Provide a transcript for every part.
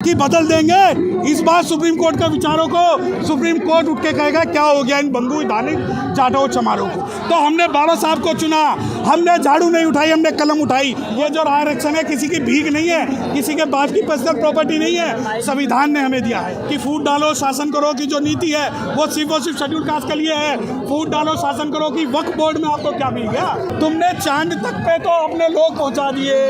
कि बदल देंगे इस बार सुप्रीम कोर्ट के विचारों को। सुप्रीम कोर्ट उठ के कहेगा क्या हो गया इन बंगू धार्मिक जाटों चमारों को। तो हमने बाबा साहब को चुना, हमने झाड़ू नहीं उठाई, हमने कलम उठाई। ये जो आरक्षण है किसी की भीख नहीं है, किसी के बाप की पर्सनल प्रॉपर्टी नहीं है, संविधान ने हमें दिया है कि फूट डालो शासन करो की जो नीति है वो सिर्फ शेड्यूल कास्ट के लिए है। फूट डालो शासन करो की वक्फ बोर्ड में आपको क्या मिल गया? तुमने चांद तक पे तो अपने लोग पहुंचा दिए,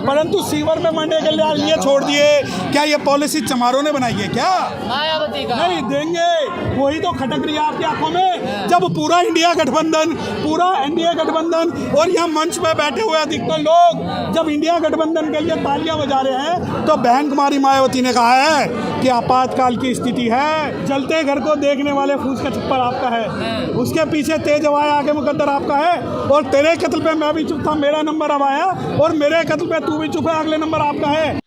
परंतु सीवर में मरने के लिए छोड़ दिए। क्या ये पॉलिसी चमारों ने बनाई है क्या? मायावती का नहीं देंगे। वही तो खटक रही है आपकी आंखों में जब पूरा इंडिया गठबंधन, पूरा एनडीए गठबंधन और यहाँ मंच पे बैठे हुए अधिकतर लोग जब इंडिया गठबंधन के लिए तालियां बजा रहे हैं तो बहन कुमारी मायावती ने कहा है कि आपातकाल की स्थिति है। जलते घर को देखने वाले फूस का छप्पर आपका है, उसके पीछे तेज हवाएं आगे मुकद्दर आपका है। और तेरे कत्ल पे मैं भी चुप था, मेरा नंबर अब आया, और मेरे कत्ल पे तू भी चुप है, अगले नंबर आपका है।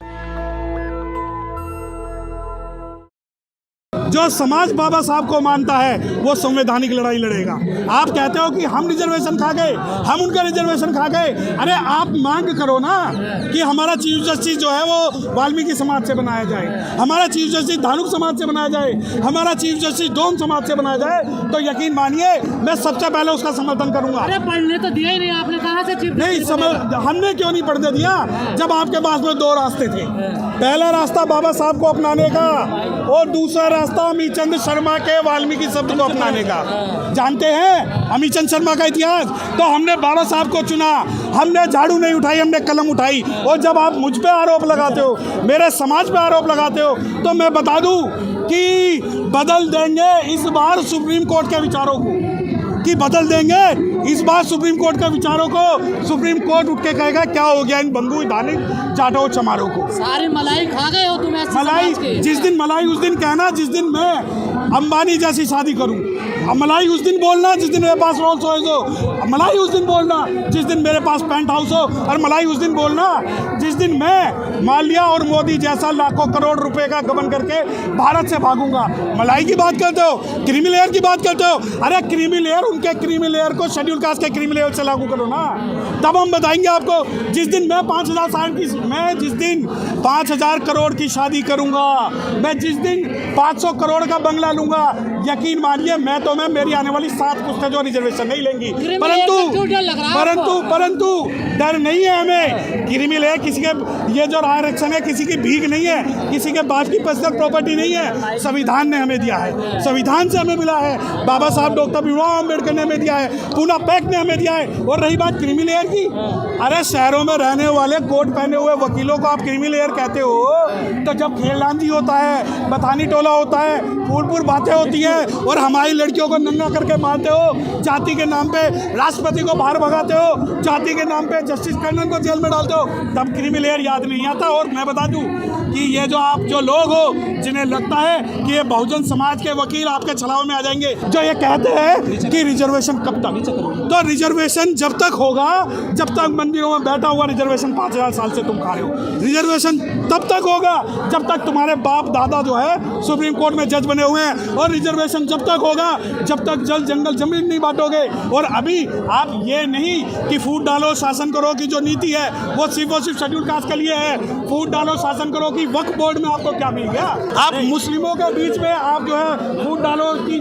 जो समाज बाबा साहब को मानता है वो संवैधानिक लड़ाई लड़ेगा। आप कहते हो कि हम रिजर्वेशन खा गए, हम उनका रिजर्वेशन खा गए। अरे आप मांग करो ना कि हमारा चीफ जस्टिस जो है वो वाल्मीकि समाज से बनाया जाए, हमारा चीफ जस्टिस धानुक समाज से बनाया जाए, हमारा चीफ जस्टिस डोम समाज से बनाया जाए, तो यकीन मानिए मैं सबसे पहले उसका समर्थन करूंगा। अरे पढ़ने तो दिया ही नहीं आपने, कहाँ से चीफ नहीं हमने क्यों नहीं पढ़ने दिया जब आपके पास में दो रास्ते थे। पहला रास्ता बाबा साहब को अपनाने का और दूसरा रास्ता अमीचंद शर्मा के वाल्मीकि शब्द को अपनाने का। जानते हैं अमीचंद शर्मा का इतिहास? तो हमने बाबा साहब को चुना, हमने झाड़ू नहीं उठाई, हमने कलम उठाई। और जब आप मुझ पे आरोप लगाते हो, मेरे समाज पे आरोप लगाते हो, तो मैं बता दूं कि बदल देंगे इस बार सुप्रीम कोर्ट के विचारों को, कि बदल देंगे इस बार सुप्रीम कोर्ट के विचारों को। सुप्रीम कोर्ट उठ के कहेगा क्या हो गया इन बंगू धार्मिक जाटों चमारों को। सारी मलाई खा गए हो तुम ऐसे मलाई समाज के। जिस दिन मलाई उस दिन कहना जिस दिन मैं अंबानी जैसी शादी करूं। अब मलाई उस दिन बोलना जिस दिन मेरे पास रोल्स रॉयस हो, मलाई उस दिन बोलना जिस दिन मेरे पास पेंट हाउस हो, और मलाई उस दिन बोलना जिस दिन मैं माल्या और मोदी जैसा लाखों करोड़ रुपए का गबन करके भारत से भागूंगा। मलाई की बात करते हो, क्रीमी लेयर की बात करते हो। अरे क्रीमी लेयर, उनके क्रीमी लेयर को शेड्यूल कास्ट के क्रीमी लेयर से लागू करो ना, तब हम बताएंगे आपको। जिस दिन मैं 5000 साल की, मैं जिस दिन 5000 करोड़ की शादी करूंगा, मैं जिस दिन 500 करोड़ का बंगला लूंगा, यकीन मानिए मैं तो मेरी आने वाली 7 पुश्तें जो रिजर्वेशन नहीं लेंगी। परंतु डर नहीं है हमें। क्रीमी लेयर किसी के, ये जो आरक्षण है किसी की भीख नहीं है, किसी के बाप की पर्सनल प्रॉपर्टी नहीं है, संविधान ने हमें दिया है, संविधान से हमें मिला है। बाबा साहब डॉक्टर भीमराव अम्बेडकर ने हमें दिया है, पूना पैक्ट ने हमें दिया है। और रही बात क्रीमी लेयर की, अरे शहरों में रहने वाले कोट पहने हुए वकीलों को आप क्रीमी लेयर कहते हो, तो जब खेलदांजी होता है, बथानी टोला होता है, फूलपुर बातें होती है और हमारी लड़कियों को नंगा करके मारते हो, जाति के नाम पे राष्ट्रपति को बाहर भगाते हो, जाति के नाम पे जस्टिस कर्नल को जेल में डालते हो, तब क्रीमी लेयर याद नहीं आता। और मैं बता दूं कि ये जो आप जो लोग हो जिन्हें लगता है कि ये बहुजन समाज के वकील आपके छलाव में आ जाएंगे, जो ये कहते हैं कि रिजर्वेशन कब तक, तो रिजर्वेशन जब तक होगा जब तक मंदिरों में बैठा हुआ रिजर्वेशन 5000 साल से तुम खा रहे हो। रिजर्वेशन तब तक होगा जब तक तुम्हारे बाप दादा जो है सुप्रीम कोर्ट में जज बने हुए हैं, और रिजर्वेशन जब तक होगा जब तक जल जंगल जमीन नहीं बांटोगे। और अभी आप ये नहीं कि फूट डालो शासन करो की जो नीति है वो सिर्फ शेड्यूल कास्ट के लिए है, फूट डालो शासन करो की वक्फ बोर्ड में आपको क्या मिल गया? आप मुस्लिमों के बीच में आप जो है फूट डालो की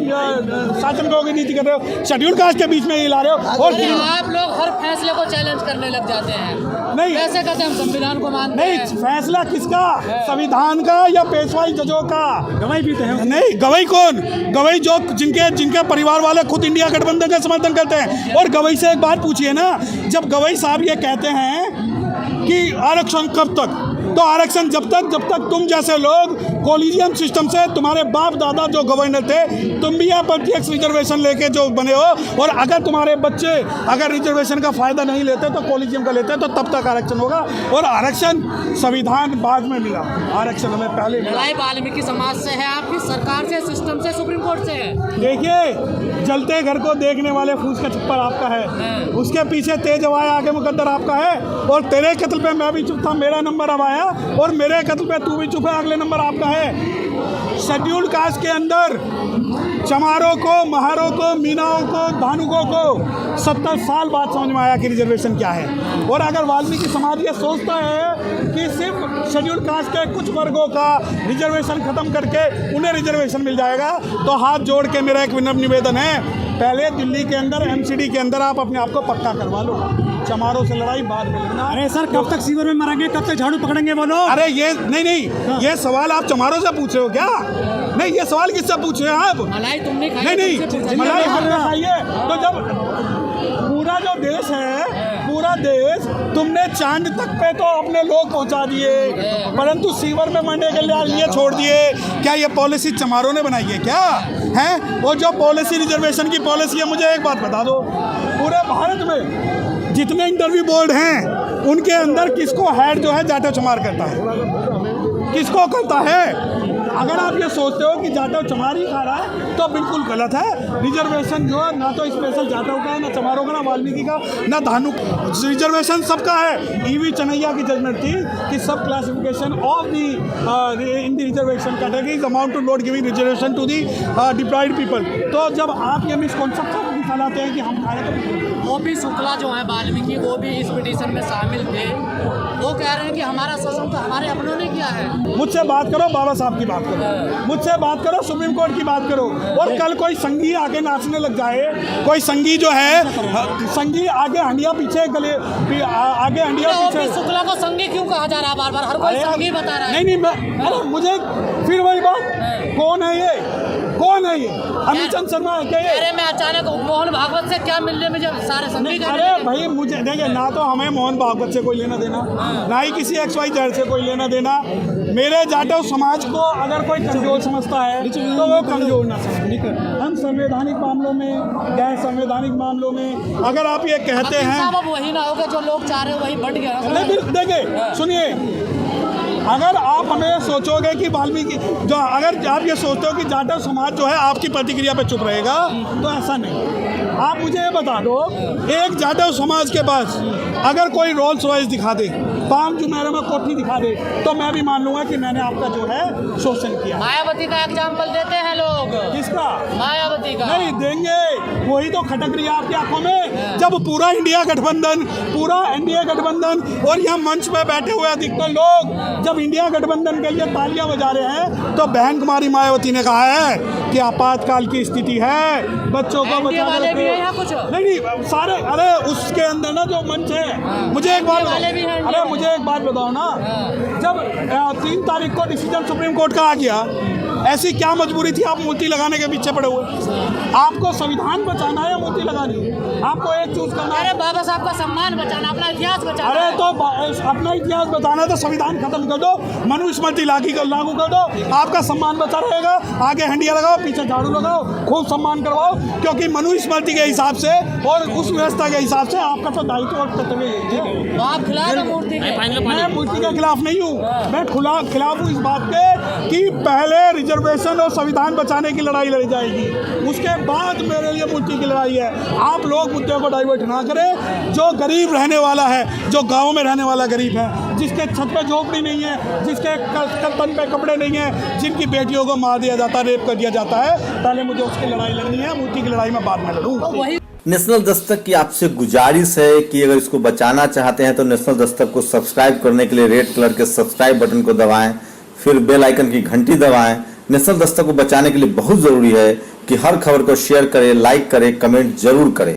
शासन करो की नीति कर रहे हो, शेड्यूल कास्ट के बीच में ये ला रहे हो। और आप लोग हर फैसले को चैलेंज करने लग जाते हैं। नहीं कैसे कहते हैं हम संविधान को मानते नहीं, हैं। फैसला किसका? संविधान का या पेशवाई जजों का? गवाही भी तो है। नहीं, गवाही कौन? गवाही जो जिनके परिवार वाले खुद इंडिया गठबंधन का समर्थन करते हैं। और गवाही से एक बात पूछिए ना, जब गवाही साहब ये कहते हैं कि आरक्षण कब तक, तो आरक्षण जब तक तुम जैसे लोग कोलिजियम सिस्टम से, तुम्हारे बाप दादा जो गवर्नर थे, तुम भी यहाँ प्रत्यक्ष रिजर्वेशन लेके जो बने हो, और अगर तुम्हारे बच्चे अगर रिजर्वेशन का फायदा नहीं लेते तो कोलिजियम का लेते तो तब तक आरक्षण होगा। और आरक्षण संविधान बाद में मिला, आरक्षण हमें पहले मिला। वाल्मीकि समाज से है, आपकी सरकार से, सिस्टम से, सुप्रीम कोर्ट से है। देखिए जलते घर को देखने वाले फूस का छप्पर आपका है, उसके पीछे तेज हवाएं आगे मुकद्दर आपका है। और तेरे कत्ल पे मैं भी चुप था, मेरा नंबर अब आया, आया और मेरे कत्ल पे तू भी चुप है। अगले नंबर आपका है शेड्यूल्ड कास्ट के अंदर चमारों को, महारों को, मीनाओं को, धानुकों को 70 साल बाद समझ में आया कि रिजर्वेशन क्या है। और अगर वाल्मीकि समाज ये सोचता है कि सिर्फ शेड्यूल्ड कास्ट के कुछ वर्गों का रिजर्वेशन खत्म करके उन्हें रिजर्वेशन मिल जाएगा, तो हाथ जोड़ के मेरा एक विनम्र निवेदन है, पहले दिल्ली के अंदर एमसीडी के अंदर आप अपने आप को पक्का करवा लो। चमारों से लड़ाई बाद में लड़ना। अरे सर, कब तक सीवर में मरेंगे, कब तक झाड़ू पकड़ेंगे बोलो? अरे ये नहीं, ये सवाल आप चमारों से पूछ रहे हो क्या? नहीं, ये सवाल किससे पूछ रहे हैं आप? मलाई तुमने खाई? नहीं, मलाई हमने खाई है। तो जब पूरा जो देश है, पूरा देश तुमने चांद तक पे तो अपने लोग पहुंचा दिए, परंतु सीवर में मरने के लिए छोड़ दिए। क्या ये पॉलिसी चमारों ने बनाई है क्या? है वो जो पॉलिसी, रिजर्वेशन की पॉलिसी है, मुझे एक बात बता दो, पूरे भारत में जितने इंटरव्यू बोर्ड हैं उनके अंदर किसको हेड जो है जाटव चमार करता है? किसको करता है? अगर आप ये सोचते हो कि जाटव चमार ही खा रहा है तो बिल्कुल गलत है। रिजर्वेशन जो है ना तो स्पेशल जाटव का है, ना चमारों का, ना वाल्मीकि का, ना धानु। रिजर्वेशन सबका है। ईवी चनैया की जजमेंट थी कि सब classification of the in the reservation categories amount to not giving reservation to the deprived people. तो जब आप ये मिसकॉन्सेप्शन फैलाते हैं कि हम खाए, तो ओपी शुक्ला जो है वाल्मीकि, वो भी इस पिटीशन में शामिल थे। वो कह रहे हैं कि हमारा शोषण तो हमारे अपनों ने किया है। मुझसे बात करो, बाबा साहब की बात करो, मुझसे बात करो, सुप्रीम कोर्ट की बात करो। और कल कोई संगी आके नाचने लग जाए, कोई संगी जो है, संगी आगे हंडिया पीछे गले आगे हंडिया ओपी पीछे। शुक्ला को संगी क्यों कहा जा रहा है? बार बार हर कोई संगी बता रहा है। नहीं, मैं अरे मुझे फिर वही बात, कौन है ये? कौन है ये? अमित चंद शर्मा है क्या ये? अरे मैं अचानक मोहन भागवत से क्या मिलने में जब सारे संगी कर रहे हैं। अरे भाई मुझे देखिए, ना तो हमें मोहन भागवत से कोई लेना देना, ना ही किसी XYZ से कोई लेना देना। मेरे जाटव समाज को अगर कोई कमजोर समझता है तो वो कमजोर ना समझे। हम संवैधानिक मामलों में, गैर संवैधानिक मामलों में अगर आप ये कहते हैं, अब वही ना होगा जो लोग चाह रहे हैं वही बढ़ गया। लेकिन देखिए सुनिए, अगर आप हमें सोचोगे कि वाल्मीकि जो, अगर आप ये सोचते हो कि जाटव समाज जो है आपकी प्रतिक्रिया पे चुप रहेगा, तो ऐसा नहीं। आप मुझे ये बता दो, एक जाटव समाज के पास अगर कोई रोल्स रॉयस दिखा दे, पाम जुमेरे में कोठी दिखा दे, तो मैं भी मान लूंगा कि मैंने आपका जो है शोषण किया। मायावती का एग्जाम्पल देते हैं लोग। किसका? मायावती का। नहीं देंगे, वही तो खटक रही है आपकी आंखों में। जब पूरा इंडिया गठबंधन, पूरा एनडीए गठबंधन और यहाँ मंच पे बैठे हुए अधिकतर लोग जब इंडिया गठबंधन के लिए तालियां बजा रहे हैं, तो बहन कुमारी मायावती ने कहा है कि आपातकाल की स्थिति है, बच्चों को बचा कुछ नहीं, सारे। अरे उसके अंदर ना जो मंच है, मुझे एक बात, अरे मुझे एक बात बताओ ना, जब 3 तारीख को डिसीजन सुप्रीम कोर्ट का आ गया, ऐसी क्या मजबूरी थी आप मूर्ति लगाने के पीछे पड़े हुए? आपको संविधान बचाना है या मूर्ति लगानी है? आपको एक चूज करना है। अरे बाबा साहब का सम्मान बचाना, अपना इतिहास बचाना। अरे तो अपना इतिहास बचाना है तो संविधान खत्म कर दो, मनुस्मृति लागू कर दो, आपका सम्मान बचा रहेगा। आगे हंडिया लगाओ, पीछे झाड़ू लगाओ, खूब सम्मान करवाओ, क्योंकि मनुस्मृति के हिसाब से और उस व्यवस्था के हिसाब से आपका तो दायित्व और कर्तव्य यही है। आप खिलाफ है मूर्ति के? मैं मूर्ति के खिलाफ नहीं हूँ, मैं खिलाफ हूँ इस बात के कि पहले रिजर्वेशन और संविधान बचाने की लड़ाई लड़ी जाएगी, उसके बाद मेरे लिए मूर्ति की लड़ाई है। आप लोग मुद्दे को डाइवर्ट ना करें। जो गरीब रहने वाला है, जो गाँव में रहने वाला गरीब है, जिसके छत पे झोपड़ी नहीं है, जिसके तन पे कपड़े नहीं है, जिनकी बेटियों को मार दिया जाता है, रेप कर दिया जाता है, पहले मुझे उसकी लड़ाई लड़नी है। मूर्ति की लड़ाई में बाद में लड़ूँ। नेशनल दस्तक की आपसे गुजारिश है कि अगर इसको बचाना चाहते हैं तो नेशनल दस्तक को सब्सक्राइब करने के लिए रेड कलर के सब्सक्राइब बटन को दबाएं, फिर बेल आइकन की घंटी दबाएं। नेशनल दस्तक को बचाने के लिए बहुत जरूरी है कि हर खबर को शेयर करें, लाइक करें, कमेंट जरूर करें।